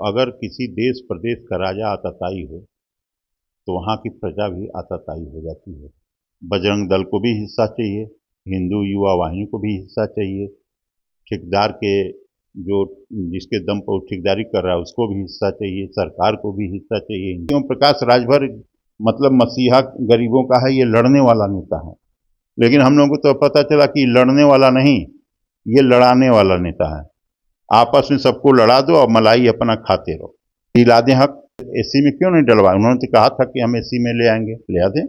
अगर किसी देश प्रदेश का राजा आतताई हो तो वहाँ की प्रजा भी आतताई हो जाती है। बजरंग दल को भी हिस्सा चाहिए, हिंदू युवा वाहिनी को भी हिस्सा चाहिए, ठेकेदार के जो जिसके दम पर वो ठेकेदारी कर रहा है उसको भी हिस्सा चाहिए, सरकार को भी हिस्सा चाहिए। क्यों प्रकाश राजभर मतलब मसीहा गरीबों का है, ये लड़ने वाला नेता है। लेकिन हम लोगों को तो पता चला कि लड़ने वाला नहीं, ये लड़ाने वाला नेता है। आपस में सबको लड़ा दो और मलाई अपना खाते रहो। दिला दें हक, एसी में क्यों नहीं डलवाए? उन्होंने तो कहा था कि हम एसी में ले आएंगे, ले आ दें।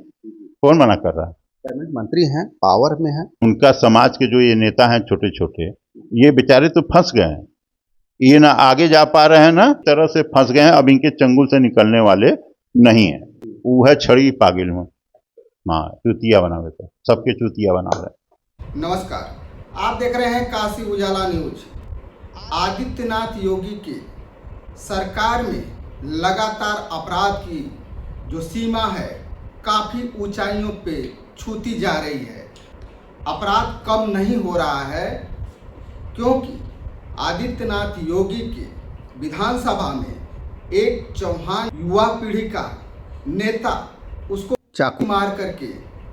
कौन मना कर रहा है? कैबिनेट मंत्री हैं, पावर में हैं। उनका समाज के जो ये नेता हैं छोटे छोटे, ये बेचारे तो फंस गए हैं। ये ना आगे जा पा रहे हैं, ना तरह से फंस गए हैं। अब इनके चंगुल से निकलने वाले नहीं है। वो है छड़ी पागिल में, हाँ चूतिया बना देता, सबके चूतिया बना रहे। नमस्कार, आप देख रहे हैं काशी उजाला न्यूज। आदित्यनाथ योगी की सरकार में लगातार अपराध की जो सीमा है काफ़ी ऊंचाइयों पे छूती जा रही है। अपराध कम नहीं हो रहा है क्योंकि आदित्यनाथ योगी के विधानसभा में एक चौहान युवा पीढ़ी का नेता उसको चाकू मार करके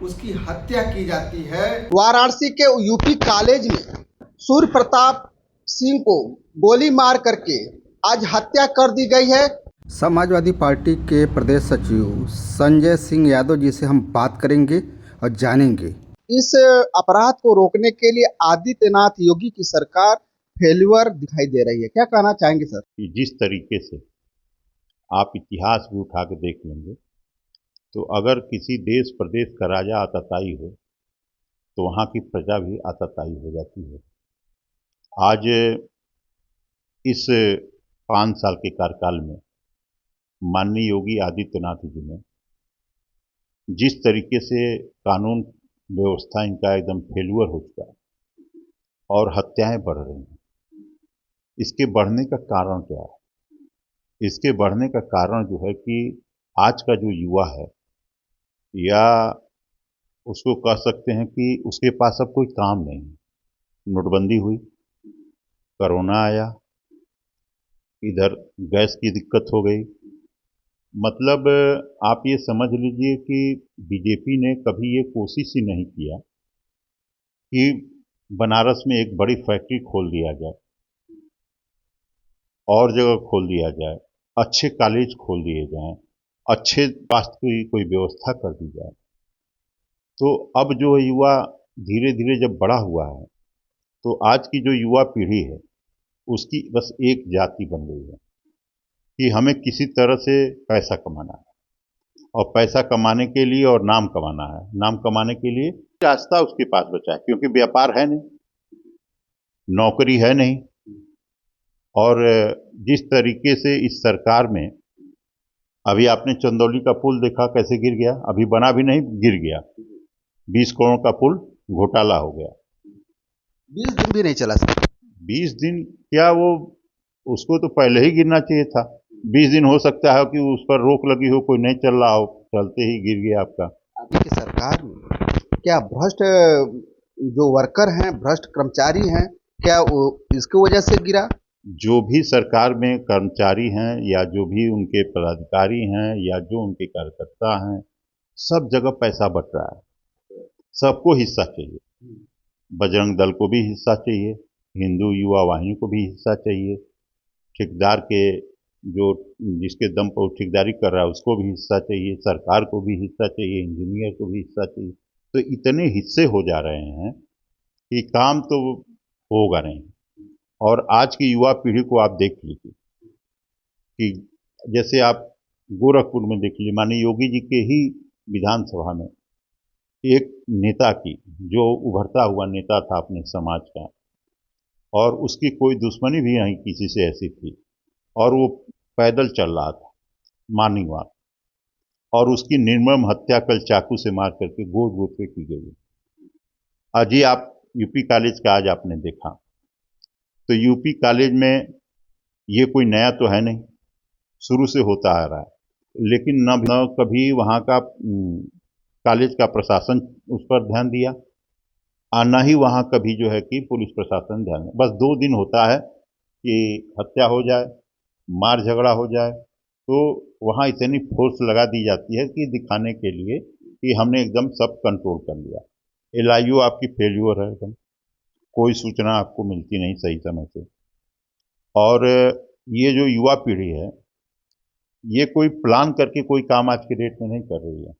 उसकी हत्या की जाती है। वाराणसी के यूपी कॉलेज में सूर्य प्रताप सिंह को गोली मार करके आज हत्या कर दी गई है। समाजवादी पार्टी के प्रदेश सचिव संजय सिंह यादव जी से हम बात करेंगे और जानेंगे इस अपराध को रोकने के लिए आदित्यनाथ योगी की सरकार फेल्यूर दिखाई दे रही है। क्या कहना चाहेंगे सर? जिस तरीके से आप इतिहास भी उठा के देख लेंगे तो अगर किसी देश प्रदेश का राजा आतताई हो तो वहाँ की प्रजा भी आतताई हो जाती है। आज इस 5 साल के कार्यकाल में माननीय योगी आदित्यनाथ जी ने जिस तरीके से कानून व्यवस्था इनका एकदम फेल्यूर हो चुका है और हत्याएं बढ़ रही हैं, इसके बढ़ने का कारण क्या है? इसके बढ़ने का कारण जो है कि आज का जो युवा है, या उसको कह सकते हैं कि उसके पास अब कोई काम नहीं है। नोटबंदी हुई, कोरोना आया, इधर गैस की दिक्कत हो गई। मतलब आप ये समझ लीजिए कि बीजेपी ने कभी ये कोशिश ही नहीं किया कि बनारस में एक बड़ी फैक्ट्री खोल दिया जाए और जगह खोल दिया जाए, अच्छे कॉलेज खोल दिए जाएं, अच्छे स्वास्थ्य की कोई व्यवस्था कर दी जाए। तो अब जो युवा धीरे धीरे जब बड़ा हुआ है तो आज की जो युवा पीढ़ी है उसकी बस एक जाति बन गई है कि हमें किसी तरह से पैसा कमाना है, और पैसा कमाने के लिए और नाम कमाना है। नाम कमाने के लिए रास्ता उसके पास बचा है, क्योंकि व्यापार है नहीं, नौकरी है नहीं। और जिस तरीके से इस सरकार में अभी आपने चंदौली का पुल देखा कैसे गिर गया, अभी बना भी नहीं, गिर गया। 20 करोड़ का पुल घोटाला हो गया। 20 दिन भी नहीं चला सर। 20 दिन क्या, वो उसको तो पहले ही गिरना चाहिए था। 20 दिन हो सकता है कि उस पर रोक लगी हो, कोई नहीं चल रहा हो, चलते ही गिर गया आपका। अभी की सरकार में क्या भ्रष्ट जो वर्कर हैं, भ्रष्ट कर्मचारी हैं, क्या वो इसकी वजह से गिरा? जो भी सरकार में कर्मचारी हैं या जो भी उनके पदाधिकारी हैं या जो उनके कार्यकर्ता हैं, सब जगह पैसा बट रहा है। सबको हिस्सा चाहिए। बजरंग दल को भी हिस्सा चाहिए, हिंदू युवा वाहिनी को भी हिस्सा चाहिए, ठेकेदार के जो जिसके दम पर वो ठेकेदारी कर रहा है उसको भी हिस्सा चाहिए, सरकार को भी हिस्सा चाहिए, इंजीनियर को भी हिस्सा चाहिए। तो इतने हिस्से हो जा रहे हैं कि काम तो होगा नहीं। और आज की युवा पीढ़ी को आप देख लीजिए कि जैसे आप गोरखपुर में देख लीजिए, माननीय योगी जी के ही विधानसभा में एक नेता की, जो उभरता हुआ नेता था अपने समाज का, और उसकी कोई दुश्मनी भी नहीं किसी से ऐसी थी, और वो पैदल चल रहा था मानिकवाड़, और उसकी निर्मम हत्या कल चाकू से मार करके गोद गोद पे की गई। आज ही आप यूपी कॉलेज का आज आपने देखा, तो यूपी कॉलेज में ये कोई नया तो है नहीं, शुरू से होता आ रहा है, लेकिन न कभी वहाँ का कॉलेज का प्रशासन उस पर ध्यान दिया, और न ही वहाँ कभी जो है कि पुलिस प्रशासन ध्यान। बस 2 दिन होता है कि हत्या हो जाए, मार झगड़ा हो जाए तो वहाँ इतनी फोर्स लगा दी जाती है कि दिखाने के लिए कि हमने एकदम सब कंट्रोल कर लिया। एलआईयू आपकी फेल्यूर है एकदम, कोई सूचना आपको मिलती नहीं सही समय से। और ये जो युवा पीढ़ी है, ये कोई प्लान करके कोई काम आज के डेट में नहीं कर रही है।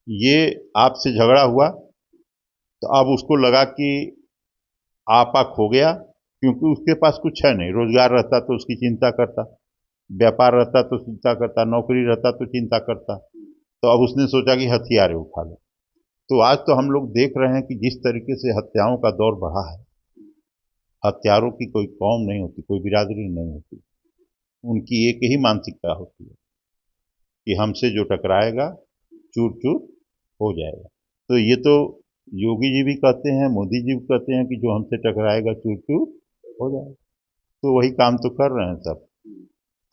ये आपसे झगड़ा हुआ तो अब उसको लगा कि आपा खो गया, क्योंकि उसके पास कुछ है नहीं। रोजगार रहता तो उसकी चिंता करता, व्यापार रहता तो चिंता करता, नौकरी रहता तो चिंता करता। तो अब उसने सोचा कि हथियार उठा लो। तो आज तो हम लोग देख रहे हैं कि जिस तरीके से हत्याओं का दौर बढ़ा है, हत्यारों की कोई कौम नहीं होती, कोई बिरादरी नहीं होती। उनकी एक ही मानसिकता होती है कि हमसे जो टकराएगा चूर चूर हो जाएगा। तो ये तो योगी जी भी कहते हैं, मोदी जी भी कहते हैं कि जो हमसे टकराएगा चूर चूर हो जाएगा। तो वही काम तो कर रहे हैं सब,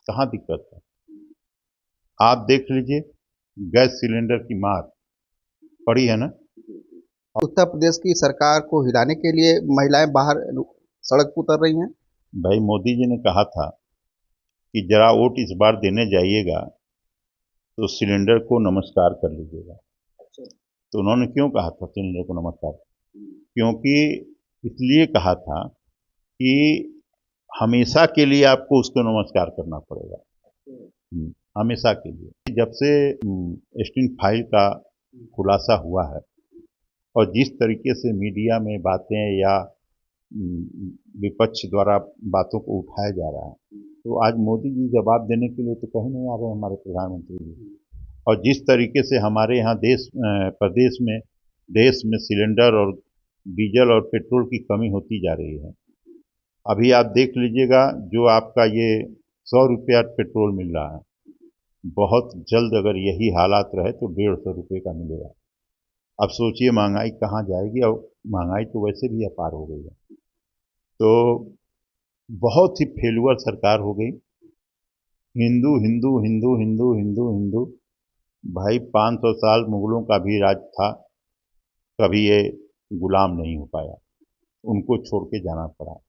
कहाँ दिक्कत है। आप देख लीजिए, गैस सिलेंडर की मार पड़ी है ना। उत्तर प्रदेश की सरकार को हिलाने के लिए महिलाएं बाहर सड़क पर उतर रही हैं। भाई मोदी जी ने कहा था कि जरा वोट इस बार देने जाइएगा तो सिलेंडर को नमस्कार कर लीजिएगा। तो उन्होंने क्यों कहा था सिलेंडर को नमस्कार? क्योंकि इसलिए कहा था कि हमेशा के लिए आपको उसको नमस्कार करना पड़ेगा, हमेशा के लिए। जब से एस्टीन फाइल का खुलासा हुआ है और जिस तरीके से मीडिया में बातें या विपक्ष द्वारा बातों को उठाया जा रहा है, तो आज मोदी जी जवाब देने के लिए तो कहीं नहीं आ रहे हमारे प्रधानमंत्री जी। और जिस तरीके से हमारे यहाँ देश में सिलेंडर और डीजल और पेट्रोल की कमी होती जा रही है। अभी आप देख लीजिएगा, जो आपका ये 100 रुपया पेट्रोल मिल रहा है, बहुत जल्द अगर यही हालात रहे तो 150 रुपये का मिलेगा। अब सोचिए महंगाई कहाँ जाएगी, और महंगाई तो वैसे भी अपार हो गई है। तो बहुत ही फेलुअर सरकार हो गई। हिंदू हिंदू हिंदू हिंदू हिंदू हिंदू भाई 500 साल मुगलों का भी राज था, कभी ये गुलाम नहीं हो पाया, उनको छोड़ के जाना पड़ा।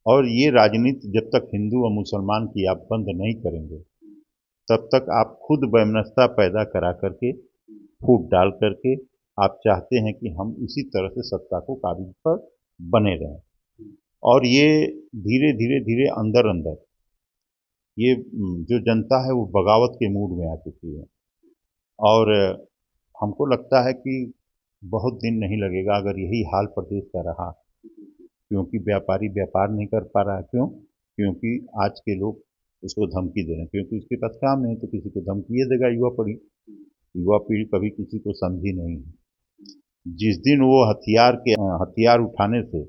और ये राजनीति जब तक हिंदू और मुसलमान की आप बंद नहीं करेंगे, तब तक आप खुद वैमनस्यता पैदा करा करके, फूट डाल करके आप चाहते हैं कि हम इसी तरह से सत्ता को काबिज पर बने रहें। और ये धीरे धीरे धीरे अंदर अंदर ये जो जनता है वो बगावत के मूड में आ चुकी है। और हमको लगता है कि बहुत दिन नहीं लगेगा अगर यही हाल प्रदेश का रहा, क्योंकि व्यापारी व्यापार नहीं कर पा रहा है। क्यों? क्योंकि आज के लोग उसको धमकी दे रहे हैं, क्योंकि उसके पास काम नहीं तो किसी को धमकी देगा। युवा पीढ़ी कभी किसी को समझी नहीं है। जिस दिन वो हथियार उठाने से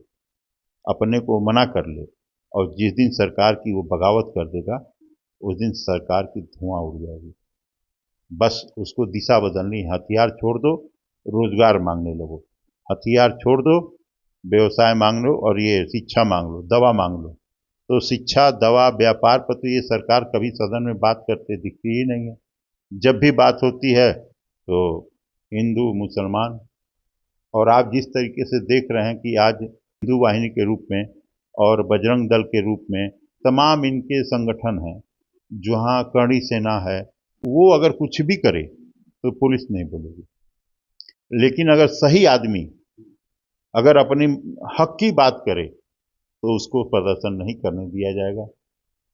अपने को मना कर ले, और जिस दिन सरकार की वो बगावत कर देगा, उस दिन सरकार की धुआं उड़ जाएगी। बस उसको दिशा बदलनी है। हथियार छोड़ दो, रोजगार मांगने लगो। हथियार छोड़ दो, व्यवसाय मांग लो, और ये शिक्षा मांग लो, दवा मांग लो। तो शिक्षा, दवा, व्यापार पर तो ये सरकार कभी सदन में बात करते दिखती ही नहीं है। जब भी बात होती है तो हिंदू मुसलमान। और आप जिस तरीके से देख रहे हैं कि आज हिंदू वाहिनी के रूप में और बजरंग दल के रूप में तमाम इनके संगठन हैं, जहाँ करणी सेना है, वो अगर कुछ भी करे तो पुलिस नहीं बोलेगी। लेकिन अगर सही आदमी अगर अपने हक की बात करे तो उसको प्रदर्शन नहीं करने दिया जाएगा,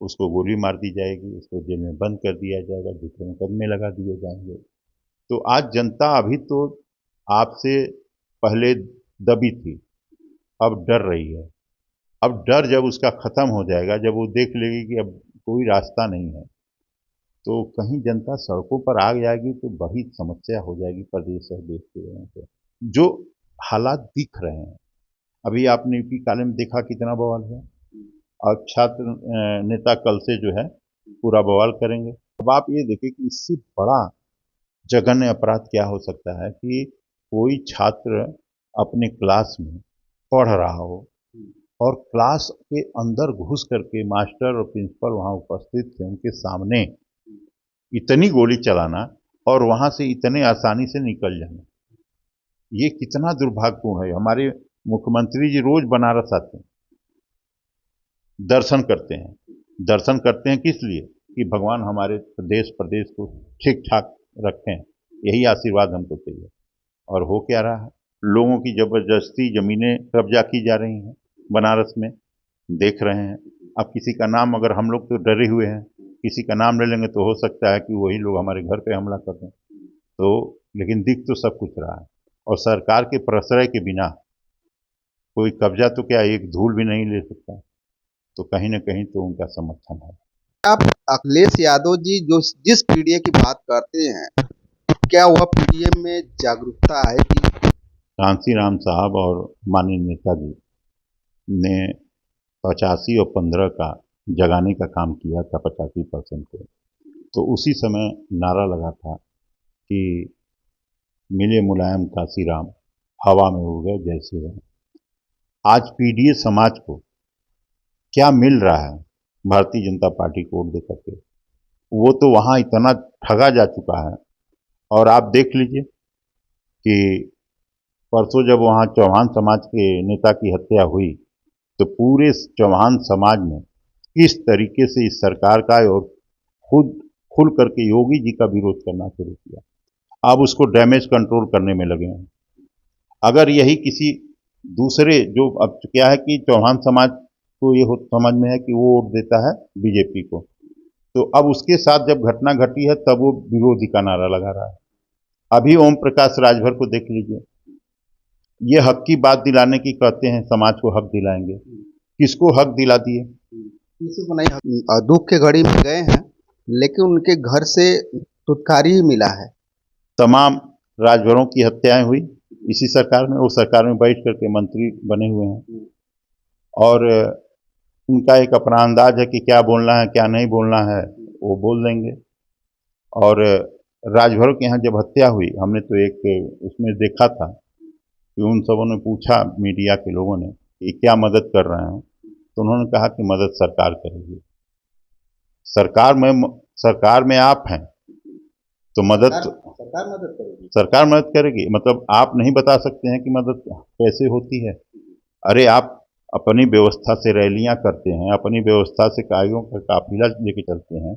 उसको गोली मार दी जाएगी, उसको जेल में बंद कर दिया जाएगा, झूठे मुकदमे लगा दिए जाएंगे। तो आज जनता अभी तो आपसे पहले दबी थी, अब डर रही है। अब डर जब उसका खत्म हो जाएगा, जब वो देख लेगी कि अब कोई रास्ता नहीं है, तो कहीं जनता सड़कों पर आ जाएगी तो बड़ी समस्या हो जाएगी प्रदेश और देश के लोगों को। जो हालात दिख रहे हैं अभी, आपने यूपी काले में देखा कितना बवाल है, और छात्र नेता कल से जो है पूरा बवाल करेंगे। अब आप ये देखिए कि इससे बड़ा जघन्य अपराध क्या हो सकता है कि कोई छात्र अपने क्लास में पढ़ रहा हो और क्लास के अंदर घुस करके मास्टर और प्रिंसिपल वहाँ उपस्थित थे, उनके सामने इतनी गोली चलाना और वहाँ से इतने आसानी से निकल जाना, ये कितना दुर्भाग्यपूर्ण है। हमारे मुख्यमंत्री जी रोज बनारस आते हैं, दर्शन करते हैं, दर्शन करते हैं किस लिए? कि भगवान हमारे देश प्रदेश को ठीक ठाक रखें, यही आशीर्वाद हमको चाहिए। और हो क्या रहा है? लोगों की जबरदस्ती ज़मीनें कब्जा की जा रही हैं बनारस में, देख रहे हैं। अब किसी का नाम, अगर हम लोग तो डरे हुए हैं, किसी का नाम ले लेंगे तो हो सकता है कि वही लोग हमारे घर पे हमला कर दें। तो लेकिन दिख तो सब कुछ रहा है, और सरकार के प्रश्रय के बिना कोई कब्जा तो क्या एक धूल भी नहीं ले सकता। तो कहीं न कहीं तो उनका समर्थन है। आप अखिलेश यादव जी जो जिस पीडीए की बात करते हैं, क्या वह पीडीए में जागरूकता आएगी? कांशीराम साहब और माननीय नेताजी ने 85 और 15 का जगाने का काम किया था, 85% को। तो उसी समय नारा लगा था कि मिले मुलायम कांशीराम, हवा में उड़ गए जय श्री राम। आज पीडीए समाज को क्या मिल रहा है भारतीय जनता पार्टी को वोट दे करके? वो तो वहाँ इतना ठगा जा चुका है। और आप देख लीजिए कि परसों जब वहाँ चौहान समाज के नेता की हत्या हुई, तो पूरे चौहान समाज ने किस तरीके से इस सरकार का और खुद खुल करके योगी जी का विरोध करना शुरू किया। अब उसको डैमेज कंट्रोल करने में लगे हैं। अगर यही किसी दूसरे, जो अब क्या है कि चौहान समाज को ये समझ में है कि वो वोट देता है बीजेपी को, तो अब उसके साथ जब घटना घटी है तब वो विरोधी का नारा लगा रहा है। अभी ओम प्रकाश राजभर को देख लीजिए, ये हक की बात दिलाने की कहते हैं, समाज को हक दिलाएंगे। किसको हक दिला दिए? किसी को नहीं। दुख के घड़ी में गए हैं, लेकिन उनके घर से तुत्कारी ही मिला है। तमाम राजभरों की हत्याएं हुई इसी सरकार में, वो सरकार में बैठ करके मंत्री बने हुए हैं, और उनका एक अपना अंदाज है कि क्या बोलना है क्या नहीं बोलना है, वो बोल देंगे। और राजभरों के यहाँ जब हत्या हुई, हमने तो एक उसमें देखा था कि उन सबों ने पूछा, मीडिया के लोगों ने, कि क्या मदद कर रहे हैं, तो उन्होंने कहा कि मदद सरकार करेगी। सरकार में आप हैं तो सरकार मदद करेगी। मतलब आप नहीं बता सकते हैं कि मदद कैसे होती है? अरे आप अपनी व्यवस्था से रैलियां करते हैं, अपनी व्यवस्था से कायों का काफिला लेके चलते हैं,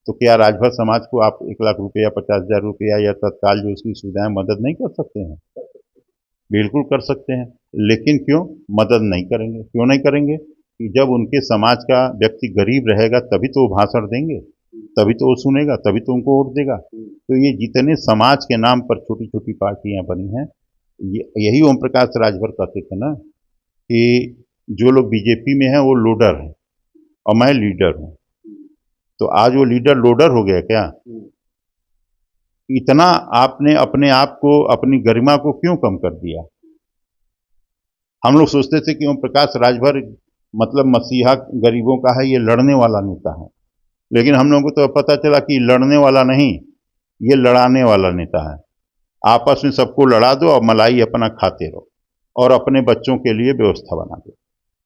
तो क्या राजभर समाज को आप 1 लाख रुपया, 50,000 रुपया या तत्काल जो उसकी सुविधाएं मदद नहीं कर सकते हैं? बिल्कुल कर सकते हैं। लेकिन क्यों मदद नहीं करेंगे? क्यों नहीं करेंगे? कि जब उनके समाज का व्यक्ति गरीब रहेगा तभी तो वो भाषण देंगे, तभी तो वो सुनेगा, तभी तो उनको वोट देगा। तो ये जितने समाज के नाम पर छोटी छोटी पार्टियां बनी हैं, यही ओम प्रकाश राजभर कहते थे ना कि जो लोग बीजेपी में हैं वो लोडर हैं और मैं लीडर हूं। तो आज वो लीडर लोडर हो गया क्या? इतना आपने अपने आप को, अपनी गरिमा को क्यों कम कर दिया? हम लोग सोचते थे कि ओम प्रकाश राजभर मतलब मसीहा गरीबों का है, ये लड़ने वाला नेता है। लेकिन हम लोगों को तो पता चला कि लड़ने वाला नहीं, ये लड़ाने वाला नेता है। आपस में सबको लड़ा दो और मलाई अपना खाते रहो और अपने बच्चों के लिए व्यवस्था बना दो।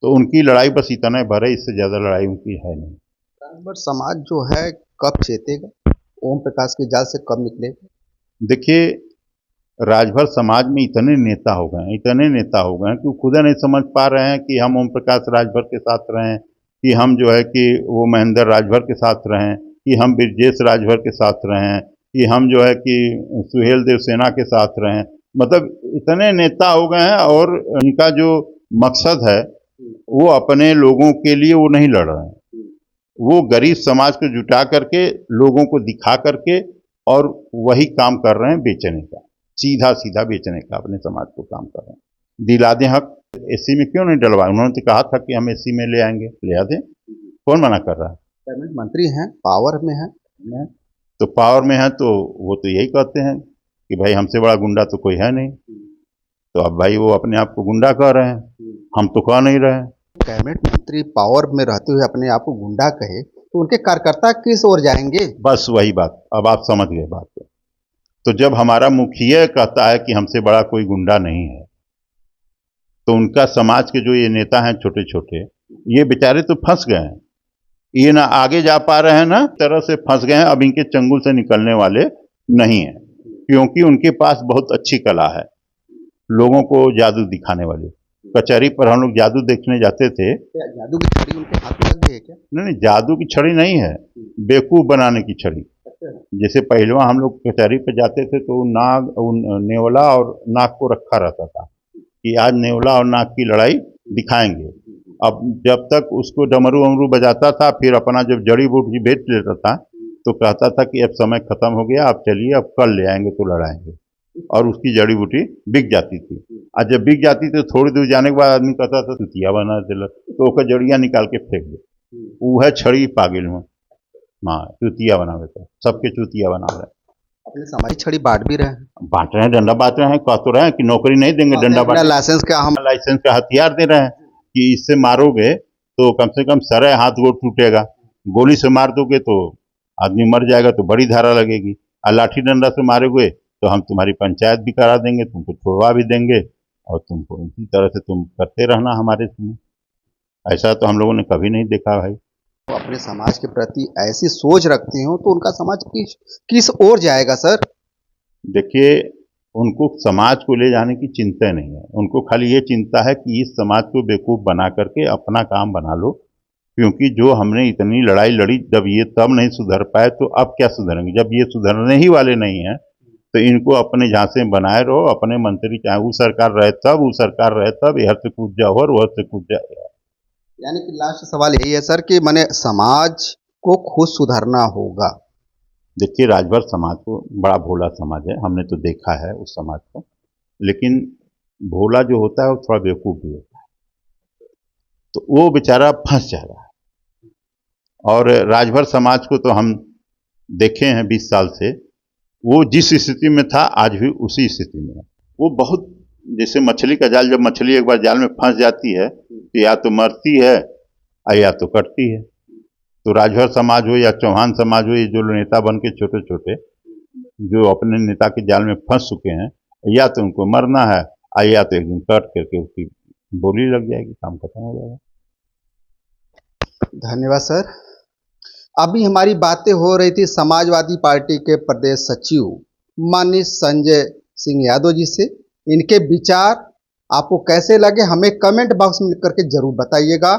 तो उनकी लड़ाई बस इतना भर है, इससे ज़्यादा लड़ाई उनकी है नहीं। राजभर समाज जो है कब चेतेगा? ओम प्रकाश की जाल से कब निकलेगा? देखिए, राजभर समाज में इतने नेता हो गए कि वो खुद नहीं समझ पा रहे हैं कि हम ओम प्रकाश राजभर के साथ रहें, कि हम जो है कि वो महेंद्र राजभर के साथ रहें, कि हम ब्रजेश राजभर के साथ रहें, कि हम जो है कि सुहेल देव सेना के साथ रहें। मतलब इतने नेता हो गए हैं और इनका जो मकसद है वो अपने लोगों के लिए वो नहीं लड़ रहे हैं, वो गरीब समाज को जुटा करके, लोगों को दिखा करके, और वही काम कर रहे हैं बेचने का, सीधा सीधा बेचने का अपने समाज को काम कर रहे हैं। दिला दें हक, एससी में क्यों नहीं डलवाए? उन्होंने तो कहा था कि हम एससी में ले आएंगे, ले आ दें, कौन मना कर रहा है? कैबिनेट मंत्री हैं, पावर में हैं, तो पावर में है तो वो तो यही कहते हैं कि भाई हमसे बड़ा गुंडा तो कोई है नहीं। तो अब भाई वो अपने आप को गुंडा कह रहे हैं, हम तो कह नहीं रहे हैं। कैबिनेट मंत्री पावर में रहते हुए अपने आप को गुंडा कहे तो उनके कार्यकर्ता किस ओर जाएंगे? बस वही बात, अब आप समझ गए बात को। तो जब हमारा मुखिया कहता है कि हमसे बड़ा कोई गुंडा नहीं है, तो उनका समाज के जो ये नेता हैं छोटे छोटे, ये बेचारे तो फंस गए हैं। ये ना आगे जा पा रहे हैं, ना तरह से फंस गए हैं। अब इनके चंगुल से निकलने वाले नहीं है, क्योंकि उनके पास बहुत अच्छी कला है लोगों को जादू दिखाने वाली। कचहरी पर हम लोग जादू देखने जाते थे। क्या जादू की छड़ी उनके हाथ में लग गई है क्या? नहीं, जादू की छड़ी नहीं है, बेवकूफ बनाने की छड़ी। जैसे पहलवा हम लोग कचहरी पे जाते थे तो नेवला और नाग को रखा रहता था कि आज नेवला और नाग की लड़ाई दिखाएंगे। अब जब तक उसको डमरू वमरू बजाता था, फिर अपना जब जड़ी बूटी बेच लेता था तो कहता था कि अब समय खत्म हो गया, अब चलिए अब कल ले आएंगे तो लड़ाएंगे, और उसकी जड़ी बूटी बिक जाती थी। और जब बिक जाती थी तो थोड़ी दूर जाने के बाद आदमी कहता था चुतिया बना दिल, तो ओकर जड़िया निकाल के फेंक दे। वो है छड़ी पागिल में, हाँ, चुतिया बना देता, सबके चुतिया बना रहे। अपने समाज छड़ी बांट भी रहे हैं, बांट रहे हैं, डंडा बांट रहे हैं। कह तो रहे हैं कि नौकरी नहीं देंगे, डंडा बांट, लाइसेंस का हम लाइसेंस का हथियार दे रहे हैं कि इससे मारोगे तो कम से कम सरे हाथ गोड़ टूटेगा, गोली से मार दोगे तो आदमी मर जाएगा तो बड़ी धारा लगेगी, और लाठी डंडा से मारोगे तो हम तुम्हारी पंचायत भी करा देंगे, तुमको छोड़वा भी देंगे, और तुमको इसी तरह से तुम करते रहना हमारे इसमें। ऐसा तो हम लोगों ने कभी नहीं देखा भाई। तो अपने समाज के प्रति ऐसी सोच रखते हो तो उनका समाज किस ओर जाएगा सर? देखिए, उनको समाज को ले जाने की चिंता नहीं है, उनको खाली ये चिंता है कि इस समाज को बेवकूफ़ बना करके अपना काम बना लो, क्योंकि जो हमने इतनी लड़ाई लड़ी, जब ये तब नहीं सुधर पाए तो अब क्या सुधरेंगे? जब ये सुधरने ही वाले नहीं हैं तो इनको अपने झांसे में बनाए रहो, अपने मंत्री चाहे वो सरकार रहे तब, वो सरकार रहे तब, इधर से कूद जाओ और उधर से कूद जाओ। यानी कि लास्ट सवाल यही है सर कि माने समाज को खुद सुधारना होगा। देखिए, राजभर समाज को बड़ा भोला समाज है, हमने तो देखा है उस समाज को, लेकिन भोला जो होता है वो थोड़ा बेवकूफ़ भी होता है, तो वो बेचारा फंस जाएगा। और राजभर समाज को तो हम देखे हैं 20 साल से, वो जिस स्थिति में था आज भी उसी स्थिति में है। वो बहुत, जैसे मछली का जाल, जब मछली एक बार जाल में फंस जाती है तो या तो मरती है और या तो कटती है। तो राजभर समाज हो या चौहान समाज हो, ये जो नेता बन के छोटे छोटे जो अपने नेता के जाल में फंस चुके हैं, या तो उनको मरना है और या तो एक दिन कट करके उसकी बोली लग जाएगी, काम खत्म हो जाएगा। धन्यवाद सर। अभी हमारी बातें हो रही थी समाजवादी पार्टी के प्रदेश सचिव माननीय संजय सिंह यादव जी से। इनके विचार आपको कैसे लगे हमें कमेंट बॉक्स में लिख करके जरूर बताइएगा।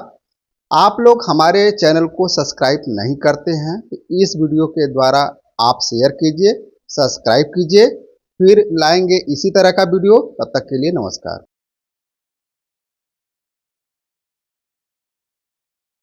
आप लोग हमारे चैनल को सब्सक्राइब नहीं करते हैं तो इस वीडियो के द्वारा आप शेयर कीजिए, सब्सक्राइब कीजिए, फिर लाएंगे इसी तरह का वीडियो। तब तक के लिए नमस्कार।